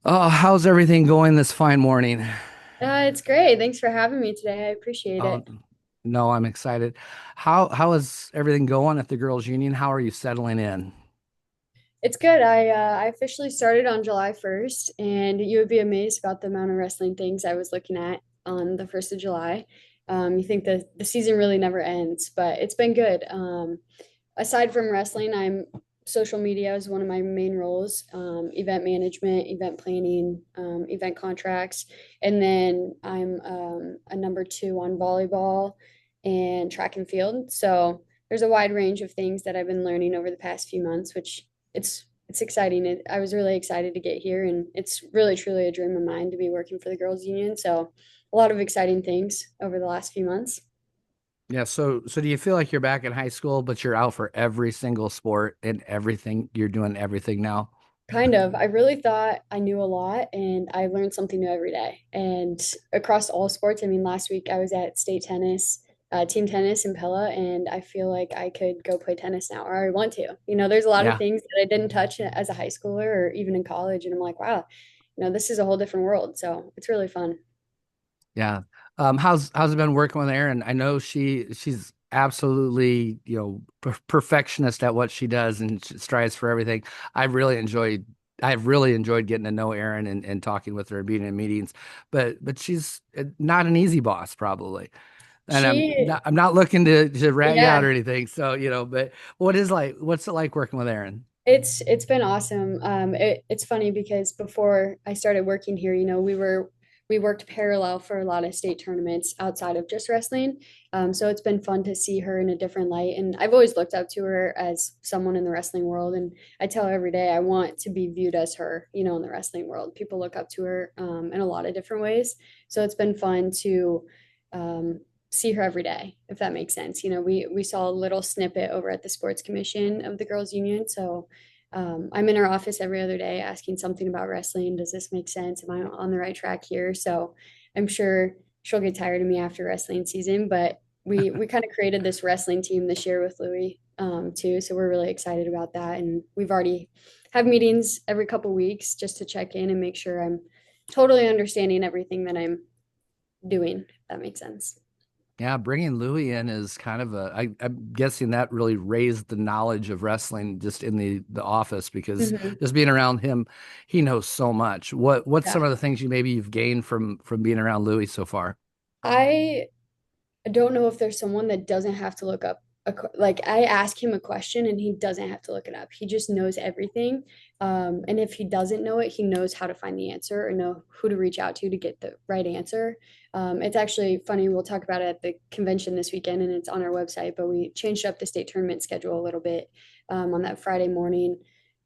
Oh, how's everything going this fine morning? It's great. Thanks for having me today. I appreciate Oh, it. no, I'm excited. How is everything going at the girls' union? How are you settling in? It's good. I officially started on July 1st, and you would be amazed about the amount of wrestling things I was looking at on the 1st of July. You think the season really never ends, but it's been good. Aside from wrestling, I'm social media is one of my main roles, event management, event planning, event contracts, and then I'm a number two on volleyball and track and field. So there's a wide range of things that I've been learning over the past few months, which it's exciting. I was really excited to get here, and it's really truly a dream of mine to be working for the girls' union. So a lot of exciting things over the last few months. Yeah, so do you feel like you're back in high school, but you're out for every single sport and everything? You're doing everything now? Kind of. I really thought I knew a lot and I learned something new every day. And across all sports, I mean, last week I was at state tennis, team tennis in Pella, and I feel like I could go play tennis now, or I want to. There's a lot of Yeah, things that I didn't touch as a high schooler or even in college. And I'm like, wow, this is a whole different world. So it's really fun. yeah. How's it been working with Erin? I know she's absolutely, perfectionist at what she does and she strives for everything. I've really enjoyed I've really enjoyed getting to know Erin and talking with her and being in meetings, but she's not an easy boss probably. And She, I'm not looking to rat you out yeah, or anything. So, but what's it like working with Erin? it's been awesome. It's funny because before I started working here, we worked parallel for a lot of state tournaments outside of just wrestling. So it's been fun to see her in a different light. And I've always looked up to her as someone in the wrestling world. And I tell her every day I want to be viewed as her, in the wrestling world. People look up to her in a lot of different ways. So it's been fun to um, see her every day, if that makes sense. We saw a little snippet over at the sports commission of the girls union. So I'm in her office every other day asking something about wrestling. Does this make sense? Am I on the right track here? So I'm sure she'll get tired of me after wrestling season, but we kind of created this wrestling team this year with Louie too. So we're really excited about that. And we've already have meetings every couple weeks just to check in and make sure I'm totally understanding everything that I'm doing, if that makes sense. Yeah, bringing Louis in is kind of I'm guessing that really raised the knowledge of wrestling just in the office because Mhm. just being around him, he knows so much. What's some Yeah. of the things you've gained from being around Louis so far? I don't know if there's someone that doesn't have to look up like I ask him a question and he doesn't have to look it up. He just knows everything. And if he doesn't know it, he knows how to find the answer or know who to reach out to get the right answer. It's actually funny. We'll talk about it at the convention this weekend and it's on our website, but we changed up the state tournament schedule a little bit on that Friday morning.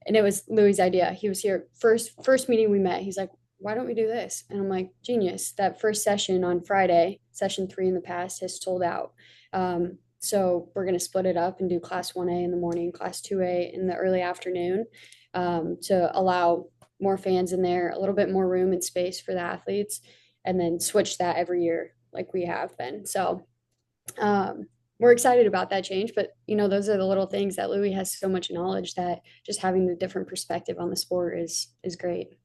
And it was Louis' idea. He was here first meeting we met. He's like, why don't we do this? And I'm like, genius. That first session on Friday, session three in the past, has sold out. So we're going to split it up and do class 1A in the morning, class 2A in the early afternoon to allow more fans in there, a little bit more room and space for the athletes, and then switch that every year like we have been. So we're excited about that change, but those are the little things that Louis has so much knowledge that just having the different perspective on the sport is great.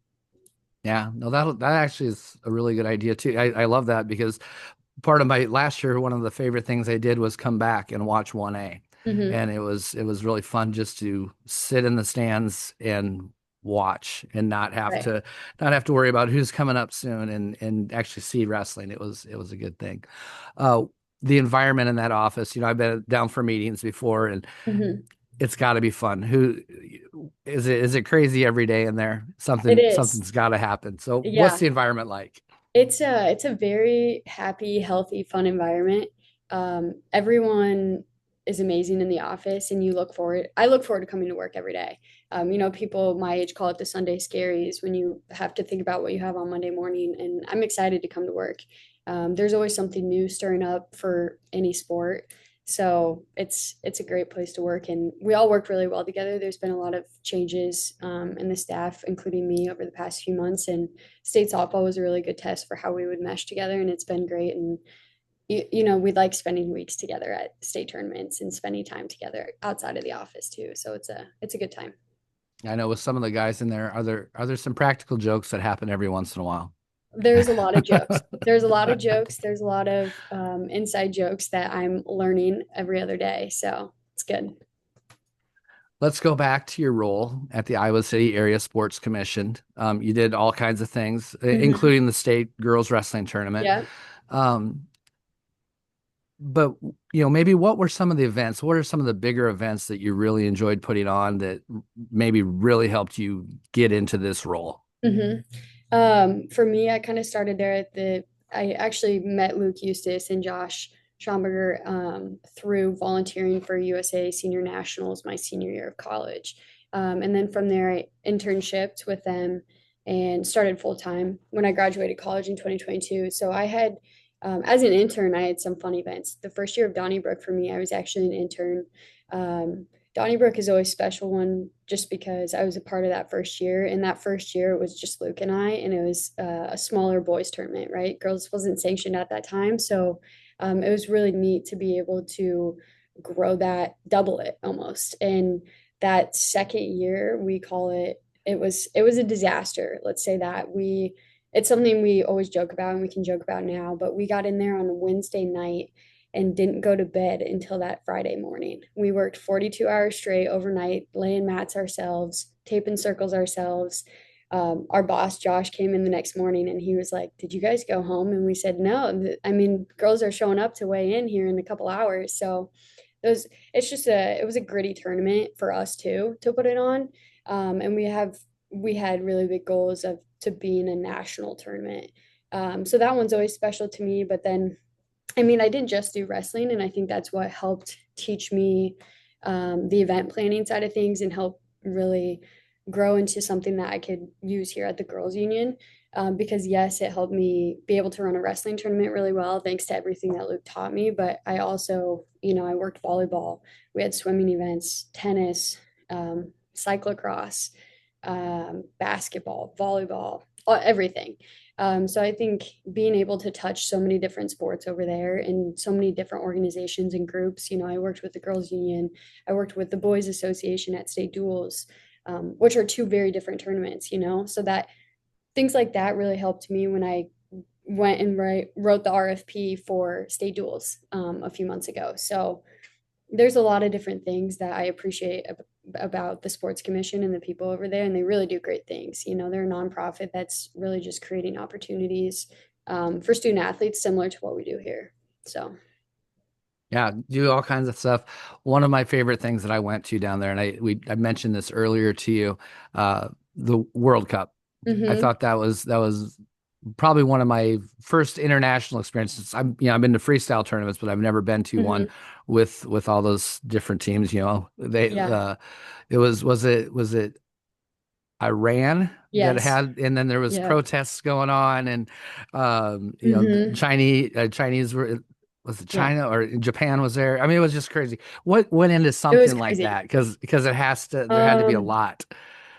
Yeah, no, that actually is a really good idea too. I love that because part of my last year, one of the favorite things I did was come back and watch 1A. Mm-hmm. And it was really fun just to sit in the stands and watch and Right. not have to worry about who's coming up soon and actually see wrestling. It was a good thing. Uh the environment in that office, I've been down for meetings before and Mm-hmm. it's got to be fun. Who is it crazy every day in there? It Something is. something's got to happen. So what's Yeah. the environment like? It's a very happy, healthy, fun environment. Everyone is amazing in the office, and I look forward to coming to work every day. People my age call it the Sunday scaries when you have to think about what you have on Monday morning, and I'm excited to come to work. There's always something new stirring up for any sport. So it's a great place to work, and we all work really well together. There's been a lot of changes in the staff, including me, over the past few months, and state softball was a really good test for how we would mesh together, and it's been great. And we like spending weeks together at state tournaments and spending time together outside of the office too. So it's a good time. I know with some of the guys in there, are there some practical jokes that happen every once in a while? There's a lot of jokes. There's a lot of jokes. There's a lot of inside jokes that I'm learning every other day. So it's good. Let's go back to your role at the Iowa City Area Sports Commission. You did all kinds of things, Hmm. including the state girls wrestling tournament. Yeah. Um, but maybe what were some of the events? What are some of the bigger events that you really enjoyed putting on that maybe really helped you get into this role? Hmm. For me, I kind of started there I actually met Luke Eustace and Josh Schomburger through volunteering for USA Senior Nationals my senior year of college. And then from there, I internshipped with them and started full time when I graduated college in 2022. So as an intern, I had some fun events. The first year of Donnybrook for me, I was actually an intern. Um, Donnybrook is always a special one just because I was a part of that first year. And that first year, it was just Luke and I, and it was a smaller boys tournament, right? Girls wasn't sanctioned at that time. So it was really neat to be able to grow that, double it almost. And that second year, it was a disaster. Let's say that it's something we always joke about and we can joke about now, but we got in there on a Wednesday night and didn't go to bed until that Friday morning. We worked 42 hours straight overnight, laying mats ourselves, taping circles ourselves. Our boss, Josh, came in the next morning and he was like, "Did you guys go home?" And we said, "No. I mean, girls are showing up to weigh in here in a couple hours." So it was a gritty tournament for us too to put it on. And we had really big goals of to being a national tournament. So that one's always special to me. But then I mean, I didn't just do wrestling, and I think that's what helped teach me the event planning side of things and help really grow into something that I could use here at the Girls Union. Because yes, it helped me be able to run a wrestling tournament really well, thanks to everything that Luke taught me. But I also, I worked volleyball. We had swimming events, tennis, cyclocross, basketball, volleyball, everything. So I think being able to touch so many different sports over there and so many different organizations and groups, I worked with the Girls Union, I worked with the Boys Association at state duels, which are two very different tournaments, so that things like that really helped me when I went and wrote the RFP for state duels a few months ago. So there's a lot of different things that I appreciate about the sports commission and the people over there, and they really do great things. They're a nonprofit that's really just creating opportunities for student athletes, similar to what we do here. So, Yeah, do all kinds of stuff. One of my favorite things that I went to down there, and I mentioned this earlier to you, the World Cup. I hmm. thought that was probably one of my first international experiences. I've been to freestyle tournaments, but I've never been to one Hmm. with all those different teams. Yeah. Was it Iran that Yes. had, and then there was Yep. protests going on, and the Hmm. Chinese were. Was it Yeah. China or Japan was there? I mean, it was just crazy. What went into It was something like crazy. that? Because there had to be Um, a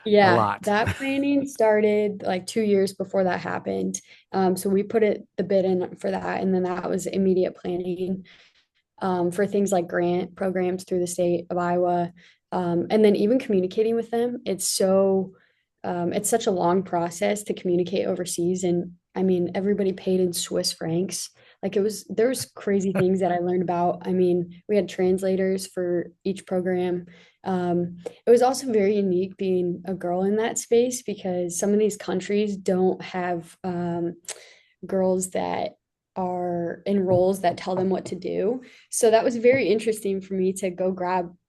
yeah, lot. that planning started like 2 years before that happened. So we put the bid in for that, and then that was immediate planning for things like grant programs through the state of Iowa. And then even communicating with them, it's such a long process to communicate overseas. And I mean, everybody paid in Swiss francs. Like there's crazy things that I learned about. I mean, we had translators for each program. It was also very unique being a girl in that space because some of these countries don't have girls that are in roles that tell them what to do. So that was very interesting for me to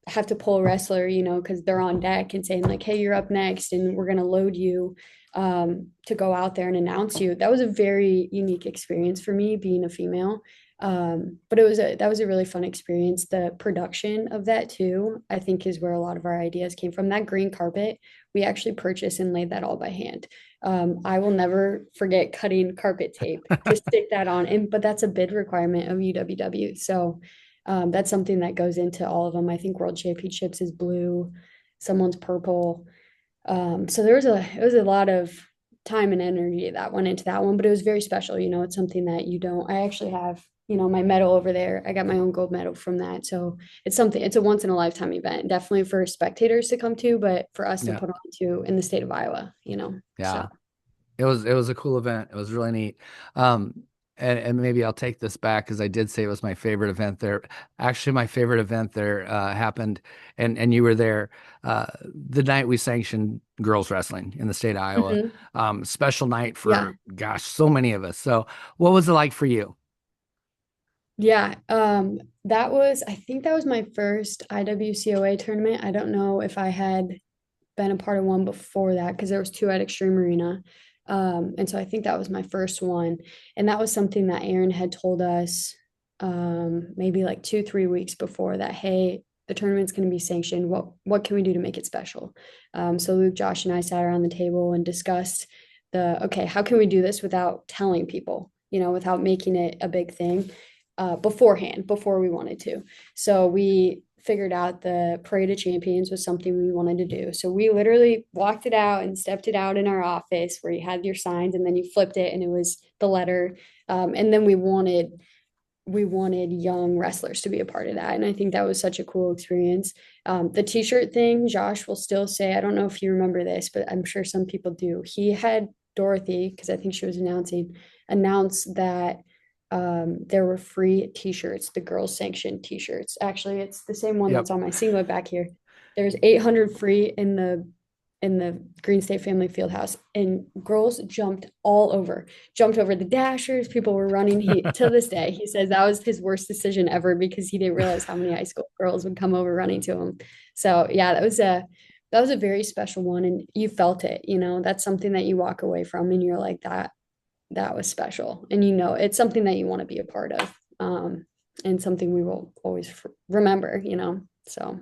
have to pull a wrestler, because they're on deck and saying like, "Hey, you're up next, and we're gonna load you to go out there and announce you." That was a very unique experience for me being a female. But that was a really fun experience. The production of that too, I think, is where a lot of our ideas came from. That green carpet, we actually purchased and laid that all by hand. I will never forget cutting carpet tape to stick that on. But that's a bid requirement of UWW. So that's something that goes into all of them. I think World Championships is blue, someone's purple. So it was a lot of time and energy that went into that one, but it was very special. It's something that you don't. I actually have my medal over there. I got my own gold medal from that. So it's a once in a lifetime event, definitely for spectators to come to, but for us to Yeah. put on to in the state of Iowa. So. Yeah. It was a cool event. It was really neat. Um, and maybe I'll take this back because I did say it was my favorite event there. Actually, my favorite event there happened, and you were there the night we sanctioned girls wrestling in the state of Iowa. Mhm. Special night Yeah. for gosh, so many of us. So, what was it like for you? Yeah, I think that was my first IWCOA tournament. I don't know if I had been a part of one before that because there was two at Extreme Arena. And so I think that was my first one. And that was something that Aaron had told us maybe like 2, 3 weeks before that, hey, the tournament's going to be sanctioned. What can we do to make it special? So Luke, Josh, and I sat around the table and discussed okay, how can we do this without telling people, without making it a big thing beforehand, before we wanted to. So we figured out the Parade of Champions was something we wanted to do. So we literally walked it out and stepped it out in our office where you had your signs and then you flipped it and it was the letter. And then we wanted young wrestlers to be a part of that. And I think that was such a cool experience. The t-shirt thing, Josh will still say, I don't know if you remember this, but I'm sure some people do. He had Dorothy, because I think she was announce that there were free t-shirts, the girls sanctioned t-shirts. Actually, it's the same one Yep. that's on my singlet back here. There's 800 free in the Green State Family Fieldhouse, and girls jumped over the dashers. People were running. He to this day he says that was his worst decision ever because he didn't realize how many high school girls would come over running to him. So yeah, that was a very special one, and you felt it. That's something that you walk away from, and you're like that was special, and it's something that you want to be a part of, and something we will always remember. So.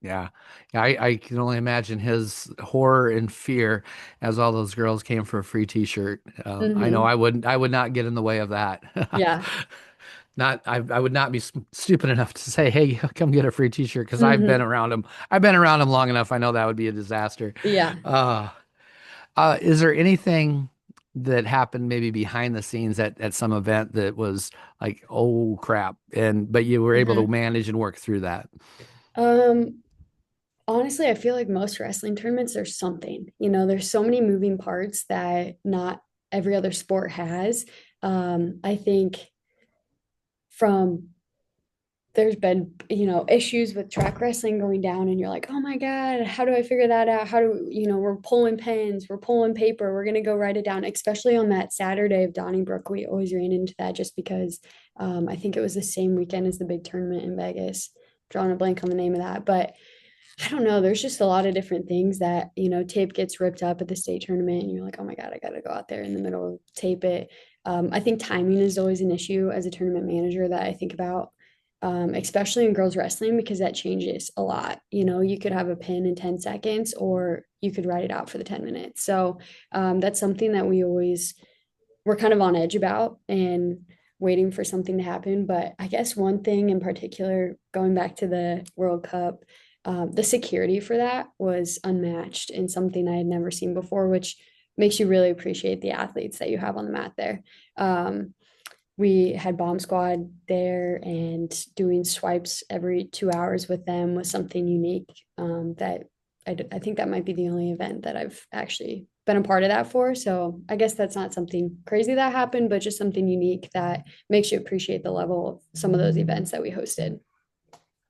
Yeah. Yeah, I can only imagine his horror and fear as all those girls came for a free t-shirt. I know Hmm. I would not get in the way of that. Yeah. I would not be stupid enough to say, "Hey, come get a free t-shirt," because I've been Hmm. around him. I've been around him long enough. I know that would be a disaster. Yeah. Uh, is there anything that happened maybe behind the scenes at some event that was like, oh crap, but you were able to Mhm. manage and work through that? Um, Honestly, I feel like most wrestling tournaments, there's something, there's so many moving parts that not every other sport has. I think from there's been, issues with track wrestling going down, and you're like, oh my God, how do I figure that out? How do, we're pulling pens, we're pulling paper, we're going to go write it down, especially on that Saturday of Donnybrook. We always ran into that just because I think it was the same weekend as the big tournament in Vegas. Drawing a blank on the name of that, but I don't know. There's just a lot of different things that, tape gets ripped up at the state tournament, and you're like, oh my God, I got to go out there in the middle of tape it. I think timing is always an issue as a tournament manager that I think about, especially in girls wrestling, because that changes a lot. You could have a pin in 10 seconds or you could write it out for the 10 minutes. So that's something that we're kind of on edge about and waiting for something to happen. But I guess one thing in particular, going back to the World Cup, the security for that was unmatched and something I had never seen before, which makes you really appreciate the athletes that you have on the mat there. We had bomb squad there, and doing swipes every 2 hours with them was something unique, that I think that might be the only event that I've actually been a part of that for. So I guess that's not something crazy that happened, but just something unique that makes you appreciate the level of some of those events that we hosted.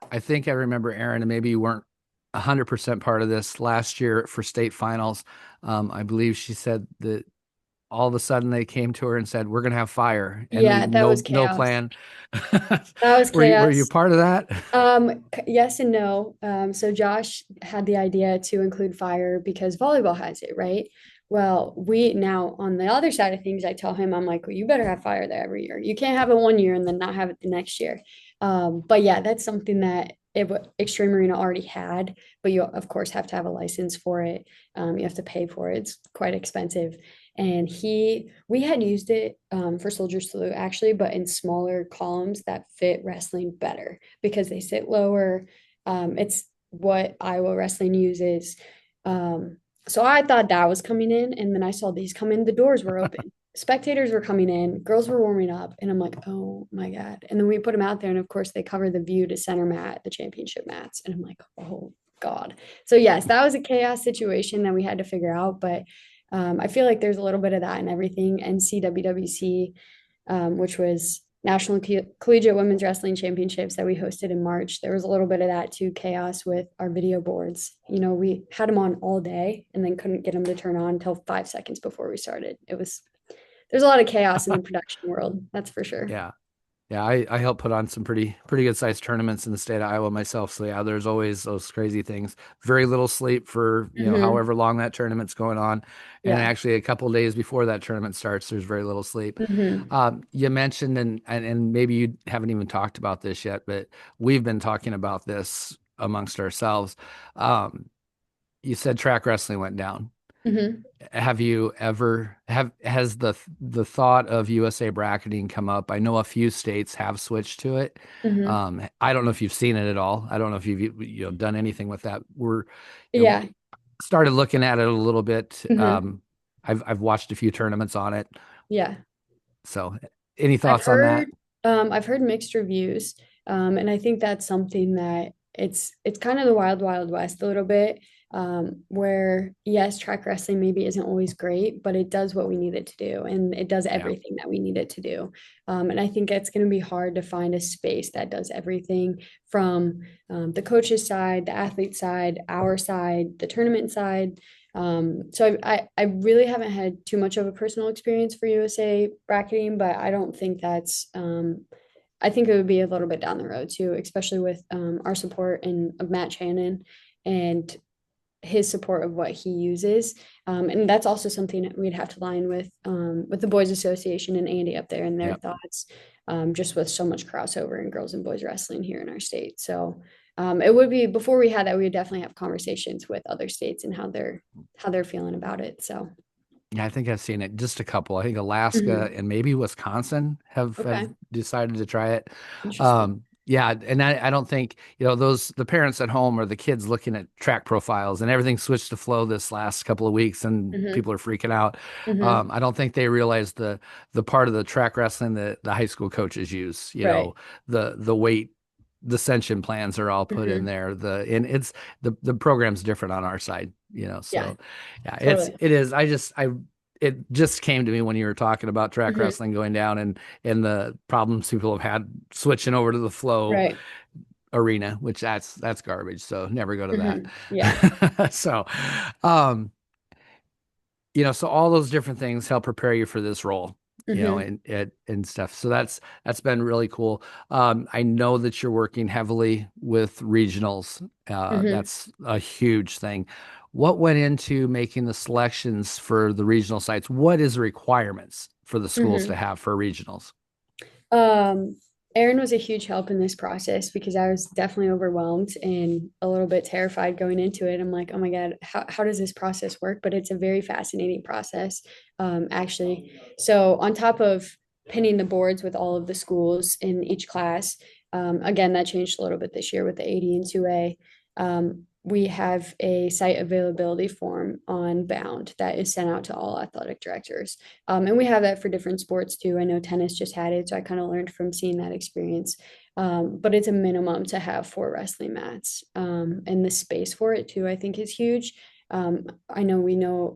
I think I remember Aaron, and maybe you weren't 100% part of this last year for state finals. I believe she said that all of a sudden they came to her and said, "We're going to have fire," and we Yeah, that was no chaos. plan. That was Were you chaos. part of that? Yes and no. So Josh had the idea to include fire because volleyball has it, right? Well, we now on the other side of things, I tell him, I'm like, well, you better have fire there every year. You can't have it one year and then not have it the next year. But yeah, that's something that Extreme Arena already had, but you of course have to have a license for it. You have to pay for it. It's quite expensive. And we had used it for Soldier Salute actually, but in smaller columns that fit wrestling better because they sit lower. It's what Iowa wrestling uses. So I thought that was coming in, and then I saw these come in. The doors were open, spectators were coming in, girls were warming up, and I'm like, oh my God. And then we put them out there, and of course, they cover the view to center mat, the championship mats. And I'm like, oh God. So, yes, that was a chaos situation that we had to figure out. But I feel like there's a little bit of that in everything. NCWWC, which was National Collegiate Women's Wrestling Championships that we hosted in March. There was a little bit of that too, chaos with our video boards. You know, we had them on all day and then couldn't get them to turn on until 5 seconds before we started. There's a lot of chaos in the production world, that's for sure. Yeah. Yeah, I help put on some pretty good sized tournaments in the state of Iowa myself. So yeah, there's always those crazy things. Very little sleep for, Hmm. however long that tournament's going on. And Yeah. actually a couple days before that tournament starts, there's very little sleep. Hmm. You mentioned and maybe you haven't even talked about this yet, but we've been talking about this amongst ourselves. Um, you said track wrestling went down. Hmm. Have you ever have has the thought of USA bracketing come up? I know a few states have switched to it. Hmm. I don't know if you've seen it at all. I don't know if you've done anything with that. We're Yeah. started looking at it a little bit. Hmm. I've watched a few tournaments on it. Yeah. So, any I've thoughts on that? heard I've heard mixed reviews. And I think that's something that it's kind of the wild, wild west a little bit. Where yes, track wrestling maybe isn't always great, but it does what we need it to do, and it does Yeah, everything that we need it to do. And I think it's going to be hard to find a space that does everything from the coach's side, the athlete side, our side, the tournament side. So I really haven't had too much of a personal experience for USA bracketing, but I don't think that's I think it would be a little bit down the road too, especially with our support and of Matt Shannon and his support of what he uses. And that's also something that we'd have to line with the Boys Association and Andy up there and their yeah. thoughts, just with so much crossover in girls and boys wrestling here in our state. So it would be before we had that, we would definitely have conversations with other states and how they're feeling about it. So Yeah, I think I've seen it just a couple. I think Alaska mhm. and maybe Wisconsin have Okay, decided to try it. interesting. Yeah, and I don't think, those the parents at home or the kids looking at track profiles and everything switched to flow this last couple of weeks and Hmm. people are freaking out. Hmm. I don't think they realize the part of the track wrestling that the high school coaches use, Right. the weight the ascension plans are all put in Hmm. there. And it's the program's different on our side, Yeah, so yeah, totally. it is. It just came to me when you were talking about track Hmm. wrestling going down and the problems people have had switching over to the flow Right. arena, which that's garbage. So never go to Hmm. Yeah. that. So, um, so all those different things help prepare you for this role, Hmm. and stuff. So that's been really cool. I know that you're working heavily with regionals. Hmm. That's a huge thing. What went into making the selections for the regional sites? What is the requirements for the schools to Hmm. have for regionals? Um, Aaron was a huge help in this process because I was definitely overwhelmed and a little bit terrified going into it. I'm like, oh my God, how does this process work? But it's a very fascinating process, actually. So, on top of pinning the boards with all of the schools in each class, again, that changed a little bit this year with the 80 and 2A. We have a site availability form on Bound that is sent out to all athletic directors. And we have that for different sports too. I know tennis just had it, so I kind of learned from seeing that experience. But it's a minimum to have 4 wrestling mats. And the space for it too, I think is huge. I know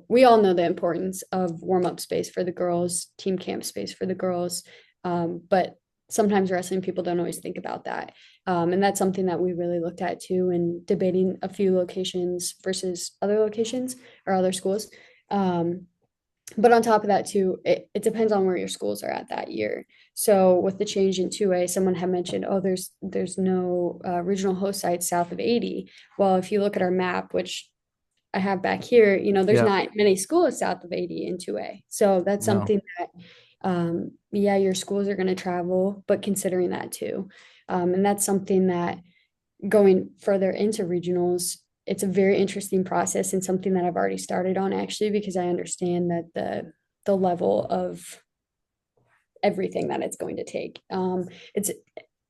we all know the importance of warm up space for the girls, team camp space for the girls. But sometimes wrestling people don't always think about that. And that's something that we really looked at too in debating a few locations versus other locations or other schools. Um, but on top of that too, it depends on where your schools are at that year. So with the change in 2A, someone had mentioned, oh, there's no regional host sites south of 80. Well, if you look at our map, which I have back here, there's Yep. not many schools south of 80 in 2A. So that's No. something that, yeah, your schools are going to travel, but considering that too. And that's something that going further into regionals, it's a very interesting process and something that I've already started on actually because I understand that the level of everything that it's going to take. It's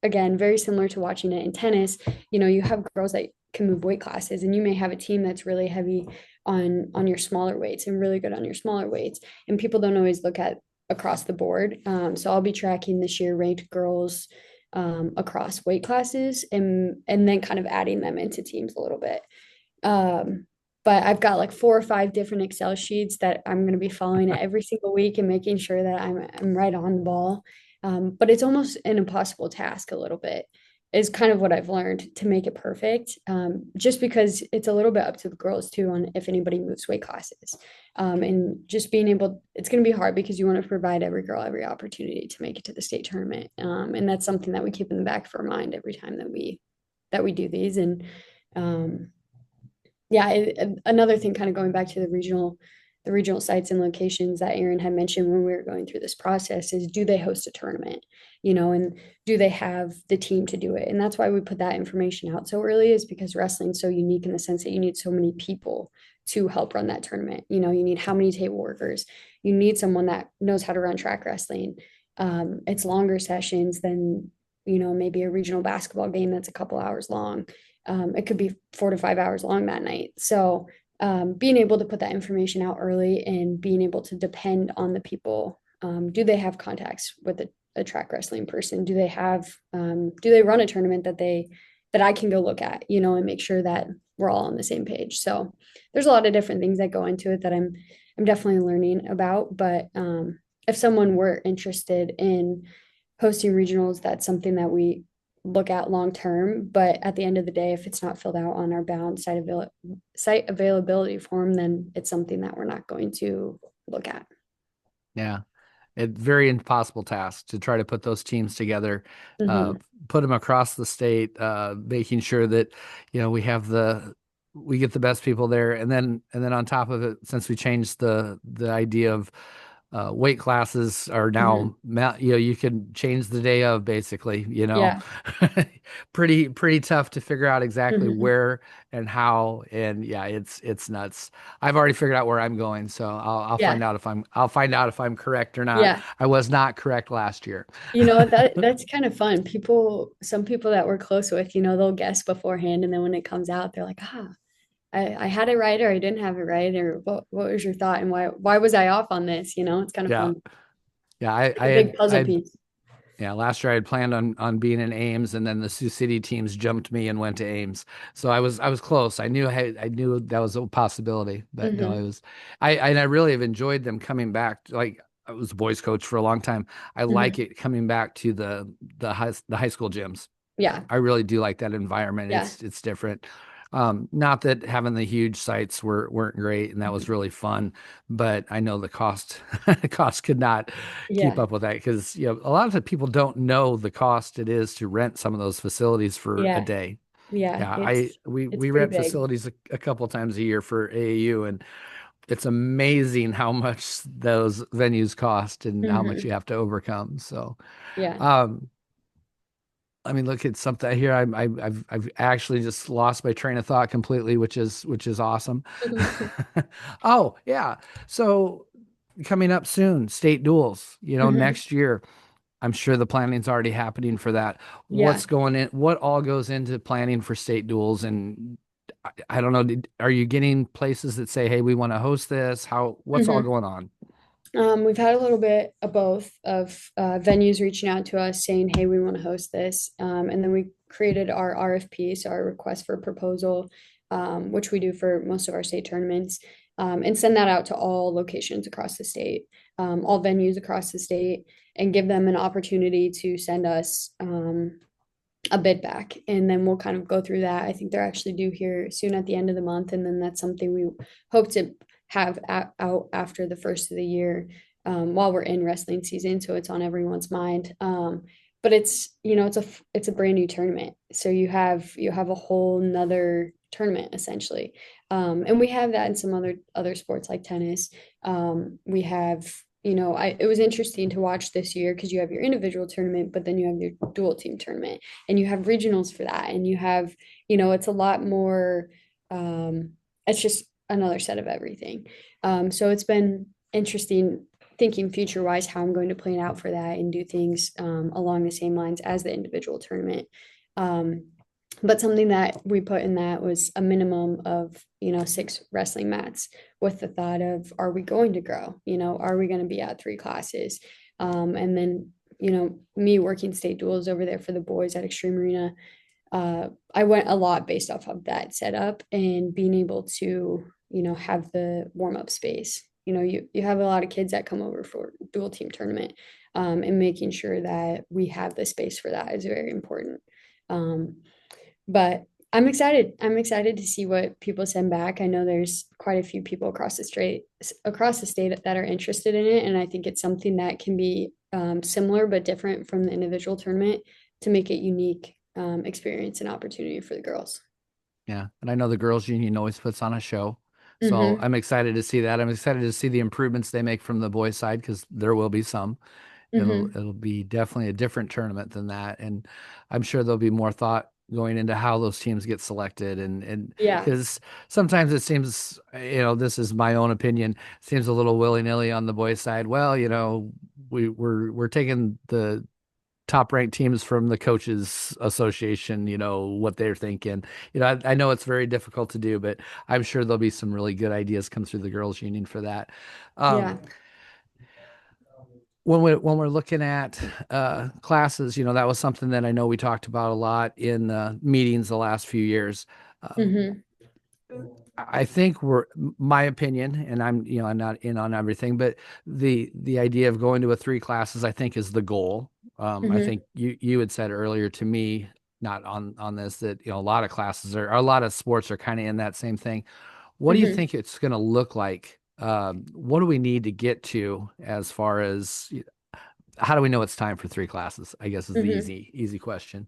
again very similar to watching it in tennis. You have girls that can move weight classes, and you may have a team that's really heavy on your smaller weights and really good on your smaller weights. And people don't always look at across the board. So I'll be tracking this year ranked girls across weight classes and then kind of adding them into teams a little bit. Um, but I've got like 4 or 5 different Excel sheets that I'm going to be following every single week and making sure that I'm right on the ball. But it's almost an impossible task a little bit is kind of what I've learned to make it perfect. Just because it's a little bit up to the girls too on if anybody moves weight classes. And just being able, it's going to be hard because you want to provide every girl every opportunity to make it to the state tournament. And that's something that we keep in the back of our mind every time that we do these. And yeah, another thing kind of going back to the regional sites and locations that Aaron had mentioned when we were going through this process is do they host a tournament, and do they have the team to do it? And that's why we put that information out so early is because wrestling's so unique in the sense that you need so many people to help run that tournament. You need how many table workers? You need someone that knows how to run track wrestling. It's longer sessions than, maybe a regional basketball game that's a couple hours long. It could be 4 to 5 hours long that night. So being able to put that information out early and being able to depend on the people. Do they have contacts with a track wrestling person? Do they run a tournament that I can go look at, and make sure that we're all on the same page. So there's a lot of different things that go into it that I'm definitely learning about. But if someone were interested in hosting regionals, that's something that we look at long term. But at the end of the day, if it's not filled out on our bound site availability form, then it's something that we're not going to look at. Yeah. It's very impossible task to try to put those teams together, uh, Hmm. put them across the state, making sure that, we get the best people there. And then on top of it, since we changed the idea of weight classes are Hmm. now, you can change the day of basically, Yeah. pretty tough to figure out exactly Hmm. where and how. And yeah, it's nuts. I've already figured out where I'm going, so I'll Yeah. find out if I'm correct or not. Yeah. I was not correct last year. That's kind of fun. Some people that we're close with, they'll guess beforehand, and then when it comes out, they're like, I had it right, or I didn't have it right, or what was your thought, and why was I off on this? It's kind of Yeah. fun. Yeah, Like a big puzzle piece. yeah, last year I had planned on being in Ames, and then the Sioux City teams jumped me and went to Ames. So I was close. I knew that was a possibility, but no, it Hmm. was I really have enjoyed them coming back. Like I was a boys coach for a long time. I like Hmm. it coming back to the high school gyms. Yeah. I really do like that environment. Yeah. It's different. Not that having the huge sites weren't great, and that was Mhm. really fun, but I know the cost the cost could not keep Yeah. up with that because a lot of the people don't know the cost it is to rent some of those facilities for a Yeah. day. Yeah. Yeah, I we It's we pretty rent big. facilities a couple times a year for AAU, and it's amazing how much those venues cost and how much you Hmm. have to overcome. So, Yeah. um, I mean, look, it's something here. I've actually just lost my train of thought completely, which is awesome. Oh yeah, so coming up soon, state duels. Hmm. Next year. I'm sure the planning's already happening for that. Yeah. What's going in? What all goes into planning for state duels? And I don't know. Are you getting places that say, "Hey, we want to host this"? What's all Hmm. going on? We've had a little bit of both of venues reaching out to us saying, "Hey, we want to host this," and then we created our RFP, so our request for proposal, which we do for most of our state tournaments, and send that out to all locations across the state, all venues across the state, and give them an opportunity to send us a bid back, and then we'll kind of go through that. I think they're actually due here soon at the end of the month, and then that's something we hope to have out after the first of the year, while we're in wrestling season, so it's on everyone's mind. But it's a brand new tournament, so you have a whole nother tournament essentially, and we have that in some other sports like tennis. We have it was interesting to watch this year because you have your individual tournament, but then you have your dual team tournament, and you have regionals for that, and you have it's a lot more. It's just another set of everything. So it's been interesting thinking future wise how I'm going to plan out for that and do things along the same lines as the individual tournament. Um, But something that we put in that was a minimum of, 6 wrestling mats, with the thought of, are we going to grow? Are we going to be at 3 classes? And then, me working state duels over there for the boys at Extreme Arena, I went a lot based off of that setup and being able to, have the warm up space. You have a lot of kids that come over for dual team tournament, and making sure that we have the space for that is very important. Um, but I'm excited. I'm excited to see what people send back. I know there's quite a few people across the state that are interested in it, and I think it's something that can be similar but different from the individual tournament to make it unique experience and opportunity for the girls. Yeah. And I know the girls union always puts on a show. So Mm-hmm. I'm excited to see that. I'm excited to see the improvements they make from the boys side because there will be some. Mm-hmm. It'll be definitely a different tournament than that. And I'm sure there'll be more thought going into how those teams get selected and Yeah. because sometimes it seems, this is my own opinion, seems a little willy-nilly on the boys side. Well, we're taking the top ranked teams from the coaches association, what they're thinking. I know it's very difficult to do, but I'm sure there'll be some really good ideas come through the girls union for that. um, Yeah. when we're looking at classes, that was something that I know we talked about a lot in meetings the last few years. um, Mm-hmm. I think my opinion, and I'm not in on everything, but the idea of going to a 3 classes, I think, is the goal. I Mm-hmm. think you had said earlier to me, not on this, that a lot of classes or a lot of sports are kind of in that same thing. What do you Mm-hmm. think it's going to look like? What do we need to get to as far as how do we know it's time for 3 classes? I guess is the Mm-hmm. easy question.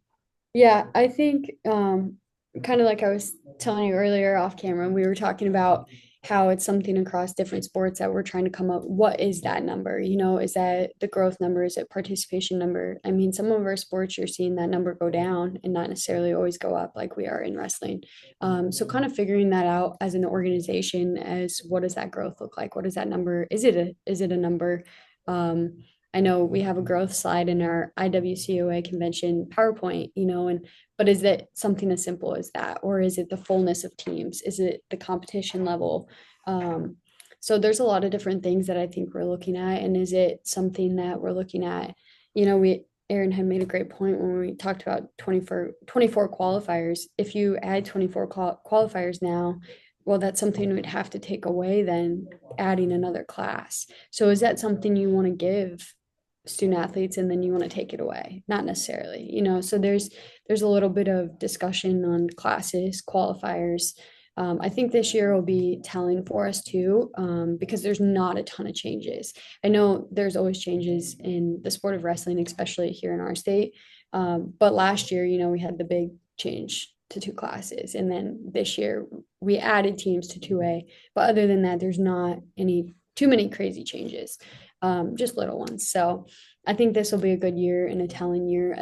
Yeah, I think kind of like I was telling you earlier off camera, we were talking about how it's something across different sports that we're trying to come up. What is that number? Is that the growth number? Is it participation number? I mean, some of our sports you're seeing that number go down and not necessarily always go up like we are in wrestling. So kind of figuring that out as an organization as what does that growth look like? What is that number? Is it a number? Um, I know we have a growth slide in our IWCOA convention PowerPoint, and but is it something as simple as that, or is it the fullness of teams? Is it the competition level? Um, so there's a lot of different things that I think we're looking at, and is it something that we're looking at? We Aaron had made a great point when we talked about 24 qualifiers. If you add 24 qualifiers now, well, that's something we'd have to take away then adding another class. So is that something you want to give student athletes and then you want to take it away? Not necessarily, so there's a little bit of discussion on classes, qualifiers. I think this year will be telling for us too, because there's not a ton of changes. I know there's always changes in the sport of wrestling, especially here in our state. But last year, we had the big change to 2 classes. And then this year we added teams to 2A. But other than that, there's not too many crazy changes, just little ones. So I think this will be a good year and a telling year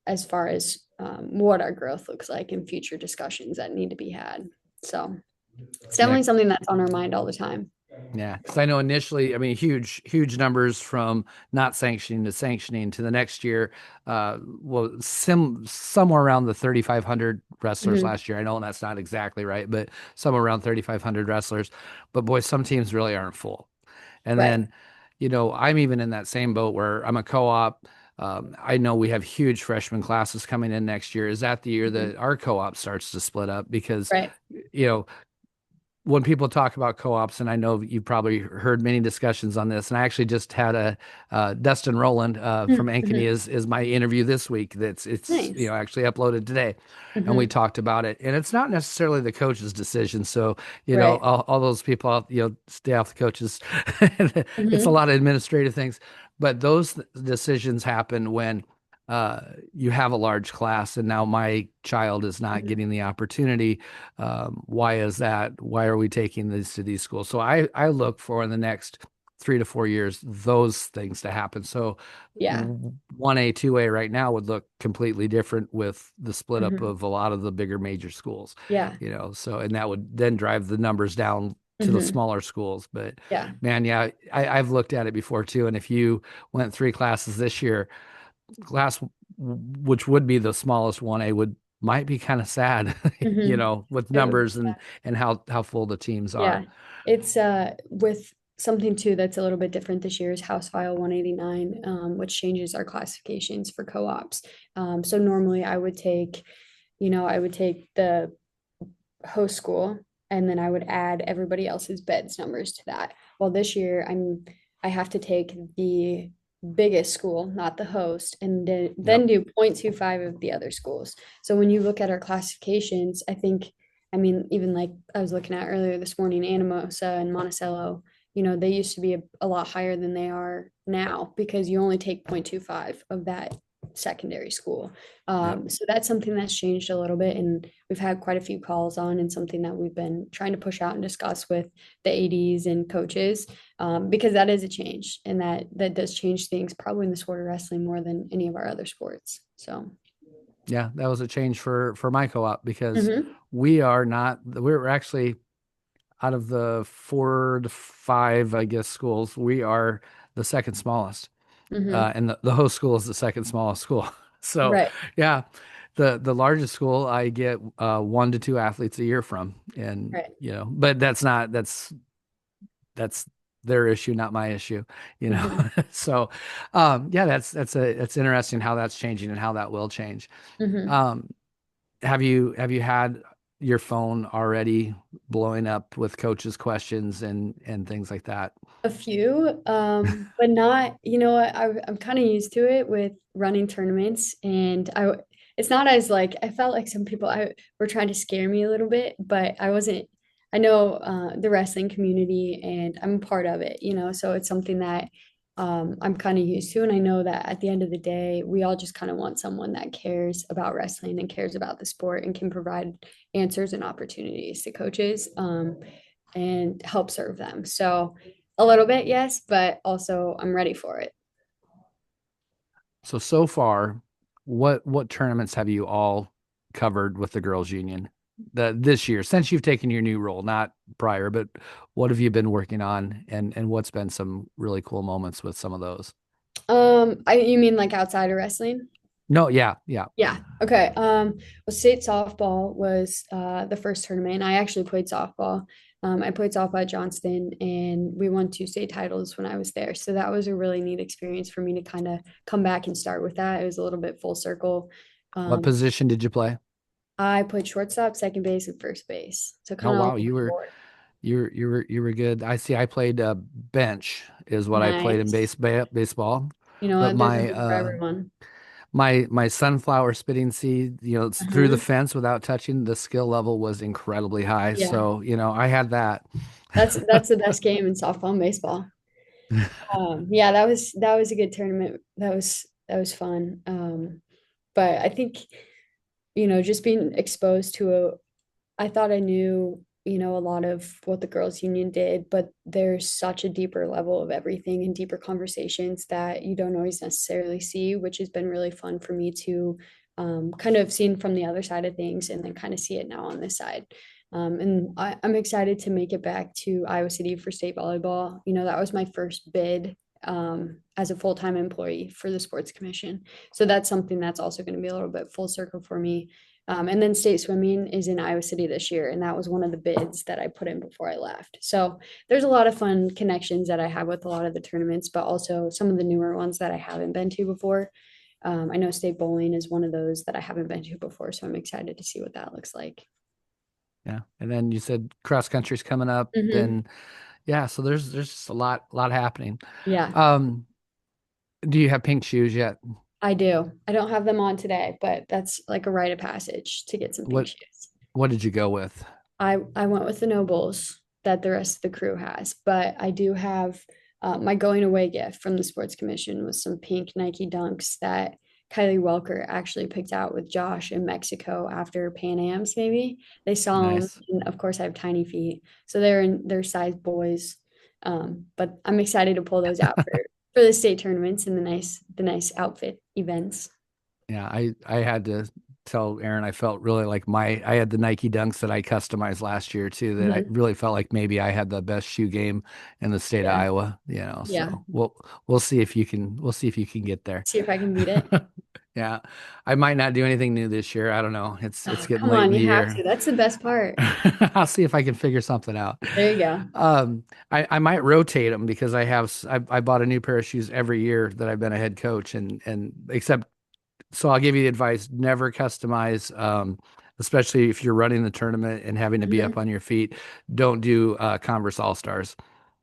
as far as what our growth looks like in future discussions that need to be had. So it's Yeah. definitely something that's on our mind all the time. Yeah, because I know initially, I mean, huge numbers from not sanctioning to sanctioning to the next year. Well, somewhere around the 3,500 wrestlers Hmm. last year. I know that's not exactly right, but somewhere around 3,500 wrestlers. But boy, some teams really aren't full. And Right. then, I'm even in that same boat where I'm a co-op. I know we have huge freshman classes coming in next year. Is that the year Mhm. that our co-op starts to split up? Because, Right. you know, when people talk about co-ops, and I know you've probably heard many discussions on this, and I actually just had a Dustin Rowland from Ankeny Mm-hmm. is my interview this week. It's Nice. actually uploaded today, and we Hmm. talked about it. And it's not necessarily the coach's decision. So Right. all those people stay off the coaches. It's a Hmm. lot of administrative things, but those decisions happen when you have a large class, and now my child is not Hmm. getting the opportunity. Why is that? Why are we taking these to these schools? So I look for in the next 3 to 4 years those things to happen. So Yeah. 1A, 2A right now would look completely different with the split up Hmm. of a lot of the bigger major schools. Yeah. So and that would then drive the numbers down to the Hmm. smaller schools. But Yeah. man, yeah, I've looked at it before too. And if you went 3 classes this year, class which would be the smallest 1A would might be kind of sad, Hmm. with It would be numbers and how full the teams Yeah, are. it's with something too that's a little bit different this year is House File 189, which changes our classifications for co-ops. So normally I would take the host school and then I would add everybody else's beds numbers to that. Well, this year I have to take the biggest school, not the host, and then Yep. do 0.25 of the other schools. So when you look at our classifications, I mean, even like I was looking at earlier this morning, Anamosa and Monticello, they used to be a lot higher than they are now because you only take 0.25 of that secondary school. Yep. So that's something that's changed a little bit, and we've had quite a few calls on, and something that we've been trying to push out and discuss with the ADs and coaches, because that is a change, and that does change things probably in the sport of wrestling more than any of our other sports. So, Yeah, that was a change for my co-op because hmm. we're actually out of the 4 to 5, I guess, schools, we are the second smallest. Hmm. And the host school is the second smallest school. So Right, yeah, the largest school I get 1 to 2 athletes a year from, and right. but that's their issue, not my issue, you know. Hmm. So yeah, that's interesting how that's changing and how that will change. Hmm. Um, have you had your phone already blowing up with coaches' questions and things like that? A few, but not, what, I'm kind of used to it with running tournaments, and it's not as like, I felt like some people were trying to scare me a little bit, but I wasn't. I know the wrestling community, and I'm a part of it, so it's something that I'm kind of used to, and I know that at the end of the day, we all just kind of want someone that cares about wrestling and cares about the sport and can provide answers and opportunities to coaches. And help serve them. So a little bit, yes, but also I'm ready for it. So far, what tournaments have you all covered with the girls' union this year since you've taken your new role, not prior, but what have you been working on and what's been some really cool moments with some of those? You mean like outside of wrestling? No, yeah, yeah. Yeah. Okay. Well, state softball was the first tournament. I actually played softball. I played softball at Johnston, and we won 2 state titles when I was there. So that was a really neat experience for me to kind of come back and start with that. It was a little bit full circle. What Um, position did you play? I played shortstop, second base, and first base. So Oh kind of all wow, over the board. you were good. I see. I played bench is what I played in Nice. baseball, You know but what? There's a move for everyone. my sunflower spitting seed, through the Uh-huh. fence without touching, the skill level was incredibly high. Yeah. So, I had that. That's the best game in softball and baseball. Yeah, that was a good tournament. That was fun. But I think, just being exposed to I thought I knew, a lot of what the girls' union did, but there's such a deeper level of everything and deeper conversations that you don't always necessarily see, which has been really fun for me to kind of seen from the other side of things and then kind of see it now on this side. And I'm excited to make it back to Iowa City for state volleyball. That was my first bid as a full-time employee for the sports commission. So that's something that's also going to be a little bit full circle for me. And then state swimming is in Iowa City this year, and that was one of the bids that I put in before I left. So there's a lot of fun connections that I have with a lot of the tournaments, but also some of the newer ones that I haven't been to before. I know state bowling is one of those that I haven't been to before, so I'm excited to see what that looks like. Yeah. And then you said cross country's coming up, Hmm. and yeah, so there's just a lot happening. Yeah, Um, do you have pink shoes yet? I do. I don't have them on today, but that's like a rite of passage to get some pink What shoes. what did you go with? I went with the nobles that the rest of the crew has, but I do have my going away gift from the sports commission was some pink Nike Dunks that Kylee Walker actually picked out with Josh in Mexico after Pan Am's. Maybe they saw them, Nice. and of course I have tiny feet, so they're in their size boys. But I'm excited to pull those out for the state tournaments and the nice outfit events. Yeah, I had to tell Aaron I felt really like I had the Nike Dunks that I customized last year too, that I Mhm. really felt like maybe I had the best shoe game in the state of Yeah, Iowa, yeah. so we'll see if you can get there. See if I can beat it. Yeah. I might not do anything new this year. I don't know. It's Oh, getting come late in on, the you have year. to. That's the best part. I'll see if I can figure something out. There you go. I might rotate them because I bought a new pair of shoes every year that I've been a head coach, and except so I'll give you the advice: never customize, especially if you're running the tournament and having to be up Hmm. on your feet. Don't do Converse All Stars.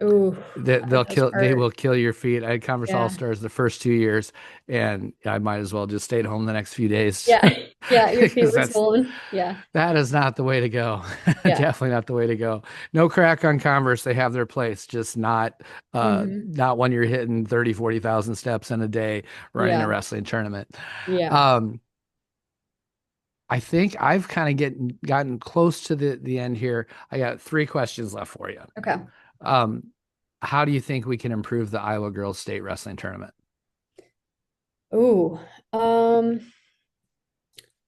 Ooh, They'll those kill. They hurt. will kill your feet. I had Converse All Yeah. Stars the first 2 years, and I might as well just stayed home the next few days Yeah. Yeah. Your feet because were swollen. Yeah. that is not the way to go. Yeah. Definitely not the way to go. No crack on Converse. They have their place, just Hmm. not when you're hitting 30, 40,000 steps in a day running a Yeah. wrestling tournament. Yeah. Um, I think I've kind of gotten close to the end here. I got three questions left for you. Okay. Um, how do you think we can improve the Iowa Girls State Wrestling Tournament? Ooh. Um,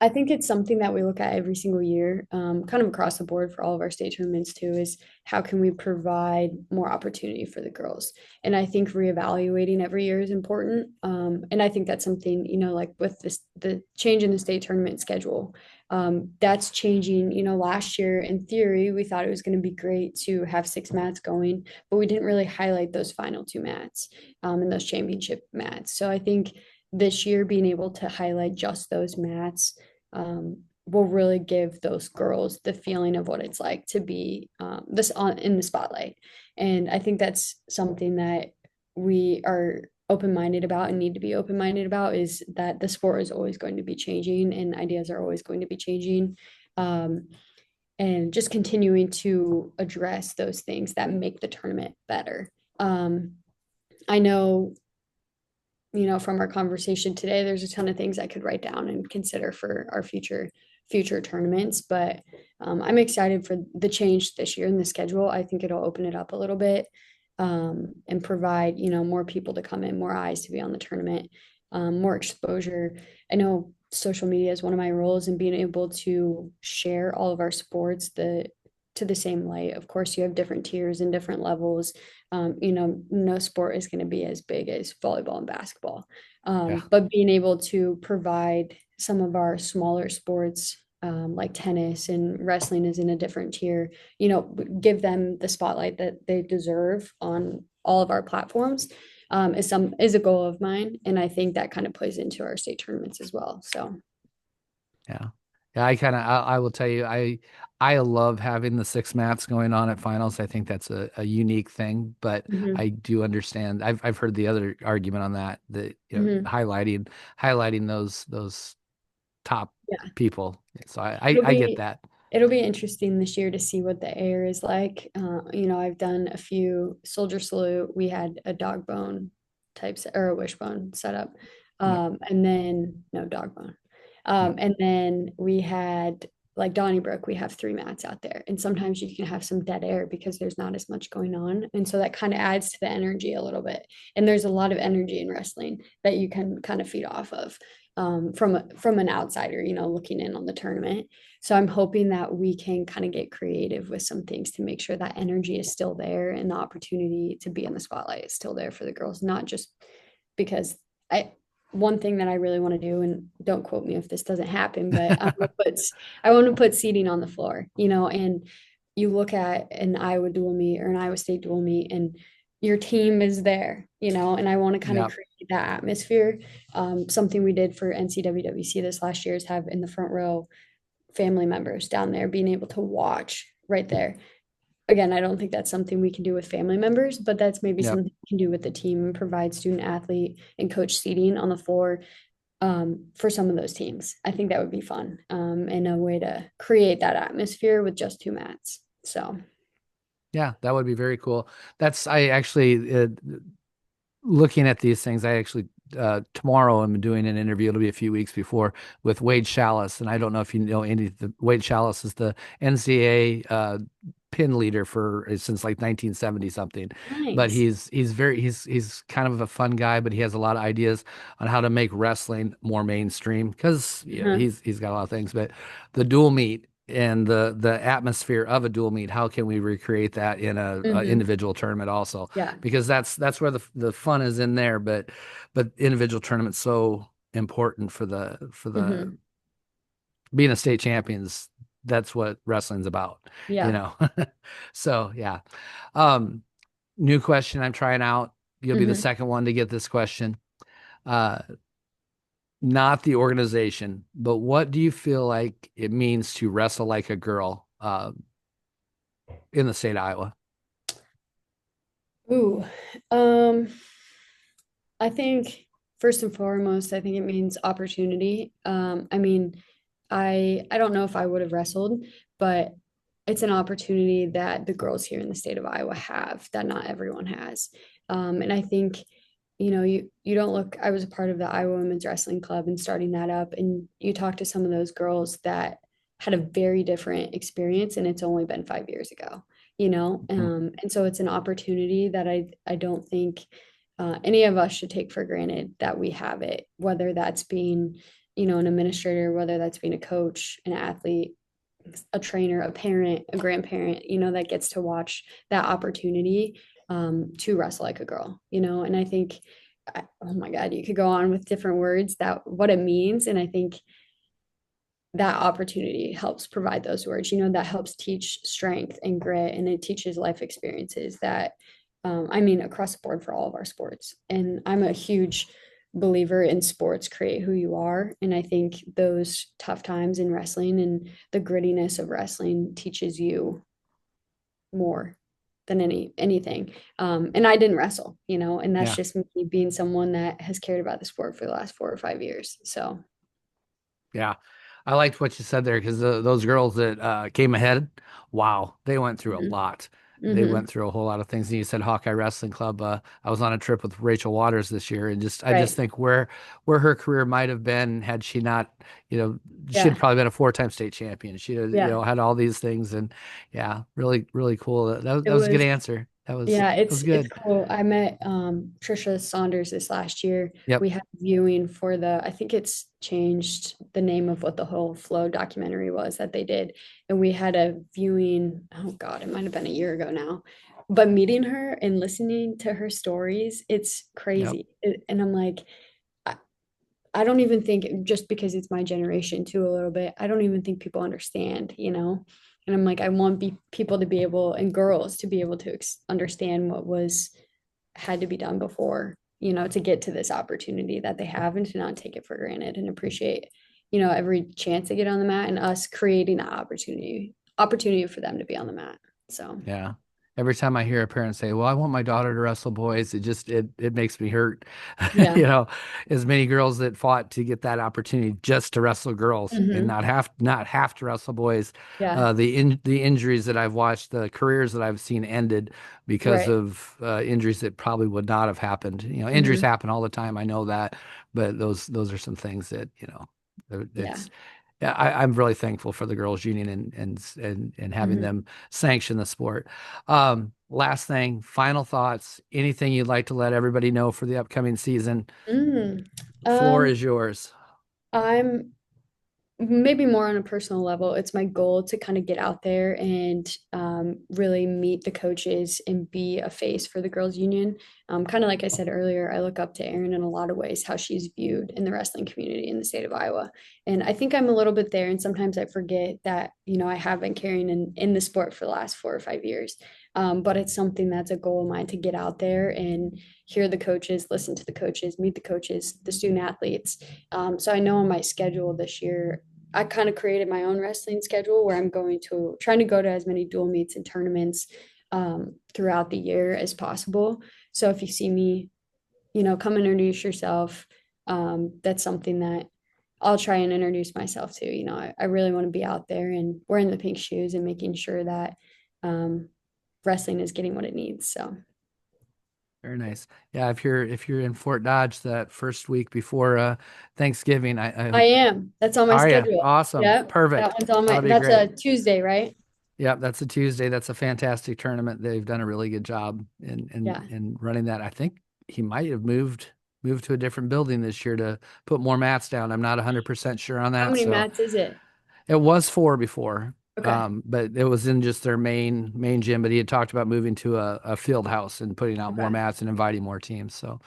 I think it's something that we look at every single year, kind of across the board for all of our state tournaments too, is how can we provide more opportunity for the girls? And I think reevaluating every year is important. And I think that's something, like with the change in the state tournament schedule, that's changing. Last year in theory, we thought it was going to be great to have 6 mats going, but we didn't really highlight those final 2 mats, and those championship mats. So I think this year being able to highlight just those mats, will really give those girls the feeling of what it's like to be, this on in the spotlight. And I think that's something that we are open-minded about and need to be open-minded about, is that the sport is always going to be changing and ideas are always going to be changing. Um, and just continuing to address those things that make the tournament better. I know, from our conversation today, there's a ton of things I could write down and consider for our future tournaments. But I'm excited for the change this year in the schedule. I think it'll open it up a little bit, and provide, more people to come in, more eyes to be on the tournament, more exposure. I know social media is one of my roles, and being able to share all of our sports to the same light. Of course, you have different tiers and different levels. No sport is going to be as big as volleyball and basketball. Yeah. But being able to provide some of our smaller sports, like tennis and wrestling is in a different tier, give them the spotlight that they deserve on all of our platforms, is a goal of mine. And I think that kind of plays into our state tournaments as well. So, Yeah. Yeah, I will tell you, I love having the 6 mats going on at finals. I think that's a unique thing, but I mhm, do understand. I've heard the other argument on that mhm. highlighting those top Yeah. people. So It'll I get be that. it'll be interesting this year to see what the air is like. I've done a few soldier salute. We had a dog bone types or a wishbone set up. Yep. And then no dog bone. Yep. And then we had like Donnybrook, we have 3 mats out there. And sometimes you can have some dead air because there's not as much going on. And so that kind of adds to the energy a little bit. And there's a lot of energy in wrestling that you can kind of feed off of, from an outsider, looking in on the tournament. So I'm hoping that we can kind of get creative with some things to make sure that energy is still there and the opportunity to be in the spotlight is still there for the girls, not just because I one thing that I really want to do, and don't quote me if this doesn't happen, but I want to put seating on the floor, and you look at an Iowa dual meet or an Iowa State dual meet and your team is there, and I want to kind of Yep. create that atmosphere. Something we did for NCWWC this last year is have in the front row family members down there being able to watch right there. Again, I don't think that's something we can do with family members, but that's maybe Yep. something we can do with the team and provide student athlete and coach seating on the floor, for some of those teams. I think that would be fun, and a way to create that atmosphere with just 2 mats. So, Yeah, that would be very cool. That's I actually looking at these things, I actually tomorrow I'm doing an interview. It'll be a few weeks before with Wade Chalice, and I don't know if you know any. Wade Chalice is the NCAA pin leader for since like 1970 something, but nice. he's kind of a fun guy, but he has a lot of ideas on how to make wrestling more mainstream because Uh-huh. he's got a lot of things. But the dual meet and the atmosphere of a dual meet, how can we recreate that in a Hmm. individual tournament also? Yeah. Because that's where the fun is in there, but individual tournaments so important for the Hmm. being a state champions. That's what wrestling's about, you Yeah. know. So yeah. Um, New question I'm trying out. You'll be the Hmm. second one to get this question. Uh, Not the organization, but what do you feel like it means to wrestle like a girl in the state of Iowa? Ooh. Um, I think first and foremost, I think it means opportunity. I mean, I don't know if I would have wrestled, but it's an opportunity that the girls here in the state of Iowa have that not everyone has. And I think, you don't look, I was a part of the Iowa Women's Wrestling Club and starting that up, and you talk to some of those girls that had a very different experience, and it's only been 5 years ago, Mhm. and so it's an opportunity that I don't think any of us should take for granted that we have it, whether that's being, an administrator, whether that's being a coach, an athlete, a trainer, a parent, a grandparent, that gets to watch that opportunity to wrestle like a girl, and I think, oh my God, you could go on with different words that what it means. And I think that opportunity helps provide those words, that helps teach strength and grit, and it teaches life experiences that, I mean, across the board for all of our sports. And I'm a huge believer in sports create who you are. And I think those tough times in wrestling and the grittiness of wrestling teaches you more than anything. And I didn't wrestle, and that's Yeah. just me being someone that has cared about the sport for the last 4 or 5 years. So, Yeah. I liked what you said there because those girls that came ahead, wow, they went through a mhm, lot. They went mhm, through a whole lot of things. And you said Hawkeye Wrestling Club. I was on a trip with Rachel Waters this year, and I just right. think where her career might have been had she not, you know, she'd Yeah. probably been a four-time state champion. She'd have, Yeah. had all these things, and yeah, really, really cool. It That was a good was, answer. yeah, That was it's good. cool. I met Trisha Saunders this last year. Yep. We had viewing for I think it's changed the name of what the whole Flow documentary was that they did. And we had a viewing, oh God, it might have been a year ago now. But meeting her and listening to her stories, it's Yep. crazy. And I'm like, I, I don't even think, just because it's my generation too, a little bit, I don't even think people understand, And I'm like, I want people to be able, and girls to be able to understand what had to be done before, to get to this opportunity that they have, and to not take it for granted and appreciate, every chance they get on the mat, and us creating that opportunity for them to be on the mat. So, Yeah. Every time I hear a parent say, "Well, I want my daughter to wrestle boys," it makes me hurt. yeah. You know, as many girls that fought to get that opportunity just to wrestle girls and Hmm. not have to wrestle boys. Yeah. The injuries that I've watched, the careers that I've seen ended because Right. of injuries that probably would not have happened. You know, injuries Hmm. happen all the time. I know that, but those are some things that, Yeah. it's yeah, I'm really thankful for the girls' union and having Hmm. them sanction the sport. Last thing, final thoughts. Anything you'd like to let everybody know for the upcoming season? Mm. Floor Um, is yours. I'm maybe more on a personal level, it's my goal to kind of get out there and really meet the coaches and be a face for the girls union. Kind of like I said earlier, I look up to Erin in a lot of ways, how she's viewed in the wrestling community in the state of Iowa. And I think I'm a little bit there, and sometimes I forget that, I have been carrying in the sport for the last 4 or 5 years. But it's something that's a goal of mine, to get out there and hear the coaches, listen to the coaches, meet the coaches, the student athletes. So I know on my schedule this year, I kind of created my own wrestling schedule where I'm trying to go to as many dual meets and tournaments throughout the year as possible. So if you see me, come introduce yourself. That's something that I'll try and introduce myself to. I really want to be out there and wearing the pink shoes and making sure that um, wrestling is getting what it needs. So Very nice. Yeah, if you're in Fort Dodge that first week before Thanksgiving, I I hope. am. That's on my Are you? schedule. Awesome. Yep. That Perfect. one's on my, That'll be that's great. a Tuesday, right? Yep, that's a Tuesday. That's a fantastic tournament. They've done a really good job Yeah. in running that. I think he might have moved to a different building this year to put more mats down. I'm not 100% sure on How that. many So mats is it? it was four before, Okay. but it was in just their main gym. But he had talked about moving to a field house and putting out more Okay. mats and inviting more teams. So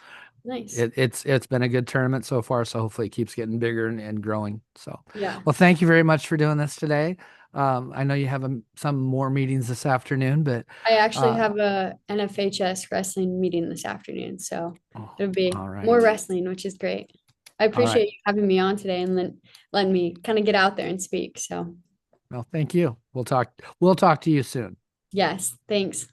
Nice. It's been a good tournament so far, so hopefully it keeps getting bigger and growing. So, Yeah. well, thank you very much for doing this today. I know you have some more meetings this afternoon, but I actually uh, have a NFHS wrestling meeting this afternoon, so oh, it'll be all more right, wrestling, which is great. I all right. appreciate you having me on today and letting me kind of get out there and speak. So, Well, thank you. We'll talk. We'll talk to you soon. yes, thanks.